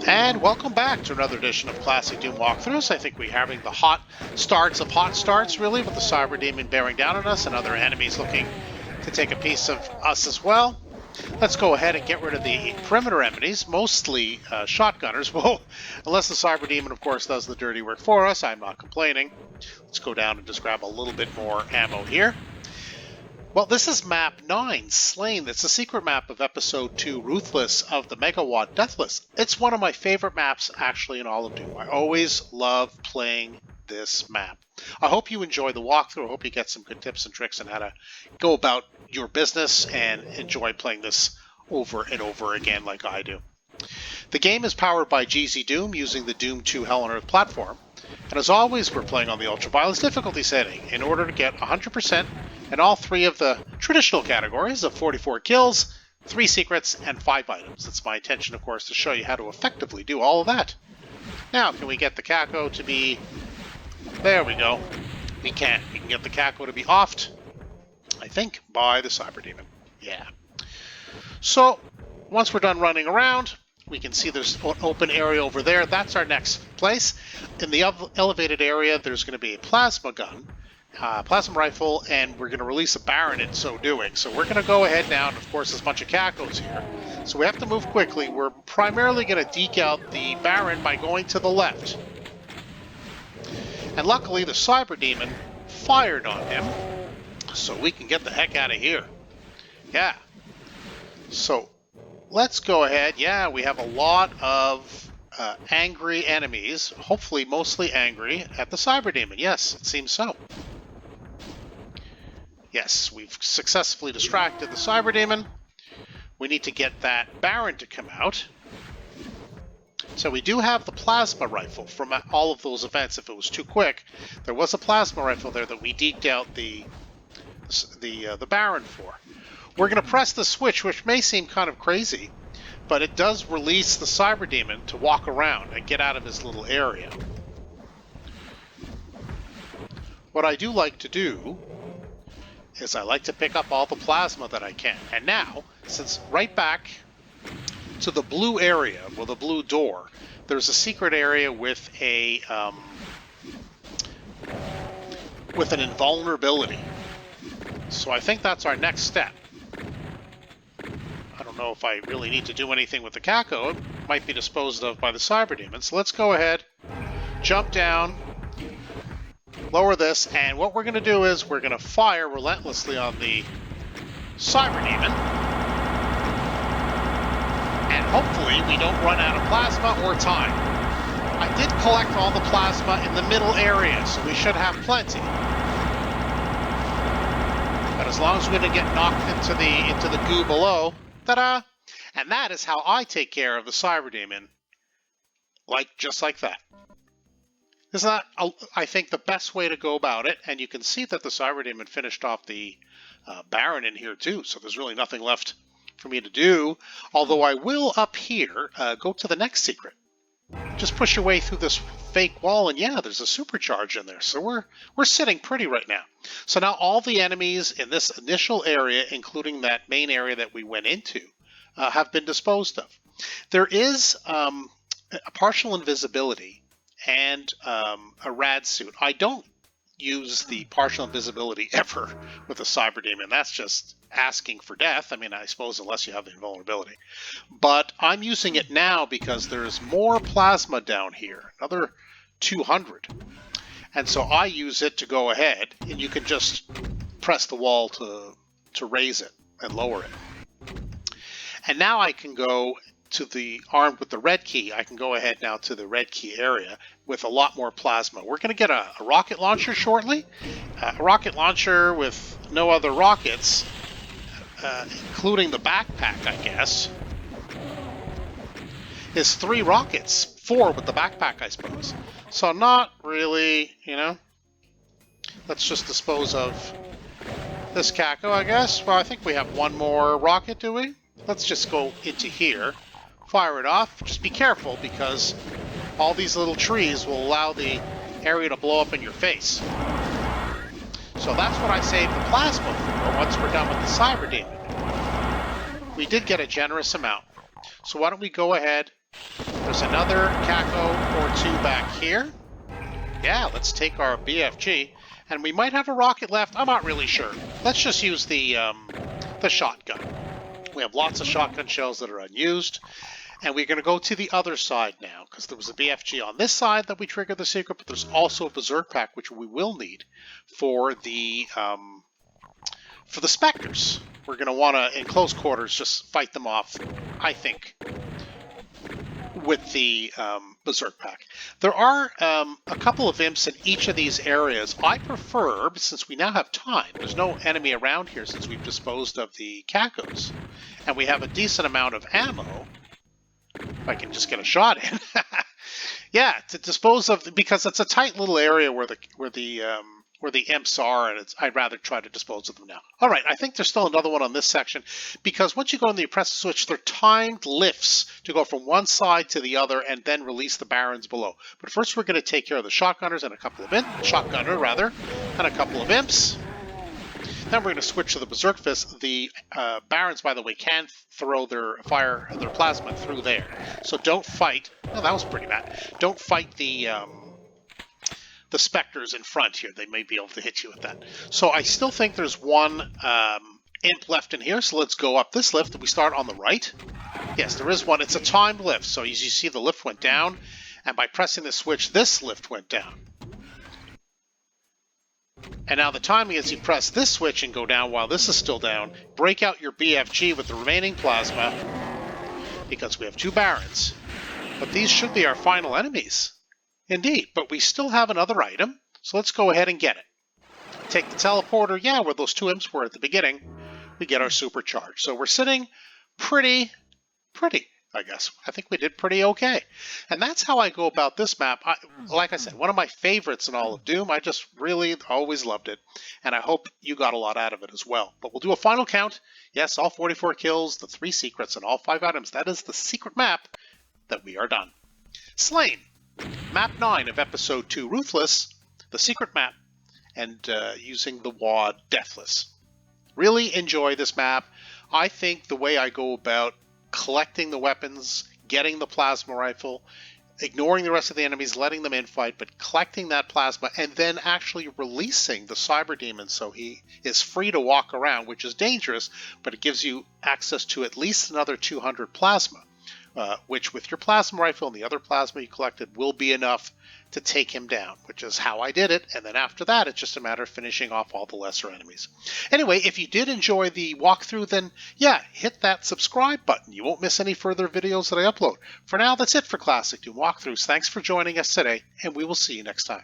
And welcome back to another edition of Classic Doom Walkthroughs. I think we're having the hot starts of hot starts, really, with the Cyber Demon bearing down on us and other enemies looking to take a piece of us as well. Let's go ahead and get rid of the perimeter enemies, mostly shotgunners. Well, unless the Cyber Demon, of course, does the dirty work for us, I'm not complaining. Let's go down and just grab a little bit more ammo here. Well, this is map 9, Slain. It's a secret map of episode 2, Ruthless of the Megawatt Deathless. It's one of my favorite maps, actually, in all of Doom. I always love playing this map. I hope you enjoy the walkthrough. I hope you get some good tips and tricks on how to go about your business and enjoy playing this over and over again like I do. The game is powered by GZDoom using the Doom 2 Hell on Earth platform. And as always, we're playing on the ultra-violence difficulty setting in order to get 100% in all three of the traditional categories of 44 kills, 3 secrets, and 5 items. It's my intention, of course, to show you how to effectively do all of that. Now, can we get the Caco to be... There we go. We can. We can get the Caco to be offed, I think, by the Cyber Demon. Yeah. So, once we're done running around, we can see there's an open area over there. That's our next place. In the elevated area, there's going to be a plasma gun, plasma rifle, and we're going to release a Baron in so doing. So we're going to go ahead now, and of course there's a bunch of Cacos here. So we have to move quickly. We're primarily going to deke out the Baron by going to the left. And luckily the Cyber Demon fired on him, so we can get the heck out of here. Yeah. So let's go ahead. Yeah, we have a lot of angry enemies, hopefully mostly angry at the Cyber Demon. Yes, it seems so. Yes, we've successfully distracted the Cyber Demon. We need to get that Baron to come out. So we do have the plasma rifle from all of those events. If it was too quick, there was a plasma rifle there that we deked out the Baron for. We're going to press the switch, which may seem kind of crazy, but it does release the Cyber Demon to walk around and get out of his little area. What I do like to do is I like to pick up all the plasma that I can. And now, since right back to the blue area, well, the blue door, there's a secret area with a with an invulnerability. So I think that's our next step. I don't know if I really need to do anything with the Caco. It might be disposed of by the Cyber Demon. So let's go ahead, jump down, lower this, and what we're going to do is we're going to fire relentlessly on the Cyber Demon. And hopefully we don't run out of plasma or time. I did collect all the plasma in the middle area, so we should have plenty. But as long as we didn't get knocked into the goo below, ta-da! And that is how I take care of the Cyber Demon, just like that. Isn't that, I think, the best way to go about it? And you can see that the Cyber Demon finished off the Baron in here too, so there's really nothing left for me to do. Although I will, up here, go to the next secret. Just push your way through this fake wall, and yeah, there's a supercharge in there. So we're sitting pretty right now. So now all the enemies in this initial area, including that main area that we went into, have been disposed of. There is a partial invisibility and a rad suit. I don't use the partial invisibility ever with a Cyber Demon. That's just asking for death. I mean, I suppose unless you have the invulnerability. But I'm using it now because there's more plasma down here, another 200. And so I use it to go ahead, and you can just press the wall to raise it and lower it. And now I can go to the armed with the red key. I can go ahead now to the red key area with a lot more plasma. We're going to get a rocket launcher shortly. A rocket launcher with no other rockets, including the backpack, I guess, is 3 rockets. 4 with the backpack, I suppose. So not really, you know. Let's just dispose of this Caco, I guess. Well, I think we have 1 more rocket, do we? Let's just go into here. Fire it off. Just be careful because all these little trees will allow the area to blow up in your face. So that's what I saved the plasma for once we're done with the Cyber Demon. We did get a generous amount. So why don't we go ahead. There's another Caco or two back here. Yeah, let's take our BFG. And we might have a rocket left. I'm not really sure. Let's just use the shotgun. We have lots of shotgun shells that are unused. And we're going to go to the other side now, because there was a BFG on this side that we triggered the secret, but there's also a Berserk Pack, which we will need for the Spectres. We're going to want to, in close quarters, just fight them off, I think, with the Berserk Pack. There are a couple of imps in each of these areas. I prefer, since we now have time, there's no enemy around here since we've disposed of the Cacos, and we have a decent amount of ammo, if I can just get a shot in. Yeah, to dispose of, because it's a tight little area where the imps are, and I'd rather try to dispose of them now. All right, I think there's still another one on this section, because once you go in the press switch, they're timed lifts to go from one side to the other and then release the barons below. But first we're going to take care of the shotgunners and a couple of shotgunner rather, and a couple of imps. Then we're going to switch to the Berserk Fist. The barons, by the way, can throw their plasma through there. So don't fight. Oh, that was pretty bad. Don't fight the Spectres in front here. They may be able to hit you with that. So I still think there's one imp left in here. So let's go up this lift. We start on the right. Yes, there is one. It's a timed lift. So as you see, the lift went down. And by pressing the switch, this lift went down. And now the timing is you press this switch and go down while this is still down. Break out your BFG with the remaining plasma, because we have two barons. But these should be our final enemies. Indeed, but we still have another item, so let's go ahead and get it. Take the teleporter, yeah, where those two imps were at the beginning. We get our supercharge. So we're sitting pretty, I guess. I think we did pretty okay. And that's how I go about this map. Like I said, one of my favorites in all of Doom. I just really always loved it. And I hope you got a lot out of it as well. But we'll do a final count. Yes, all 44 kills, the 3 secrets, and all 5 items. That is the secret map that we are done. Slain. Map 9 of Episode 2, Ruthless, the secret map, and using the WAD Deathless. Really enjoy this map. I think the way I go about collecting the weapons, getting the plasma rifle, ignoring the rest of the enemies, letting them infight, but collecting that plasma and then actually releasing the cyber demon so he is free to walk around, which is dangerous, but it gives you access to at least another 200 plasma, which with your plasma rifle and the other plasma you collected will be enough to take him down, which is how I did it. And then after that, it's just a matter of finishing off all the lesser enemies. Anyway, if you did enjoy the walkthrough, then yeah, hit that subscribe button. You won't miss any further videos that I upload. For now, that's it for Classic Doom Walkthroughs. Thanks for joining us today, and we will see you next time.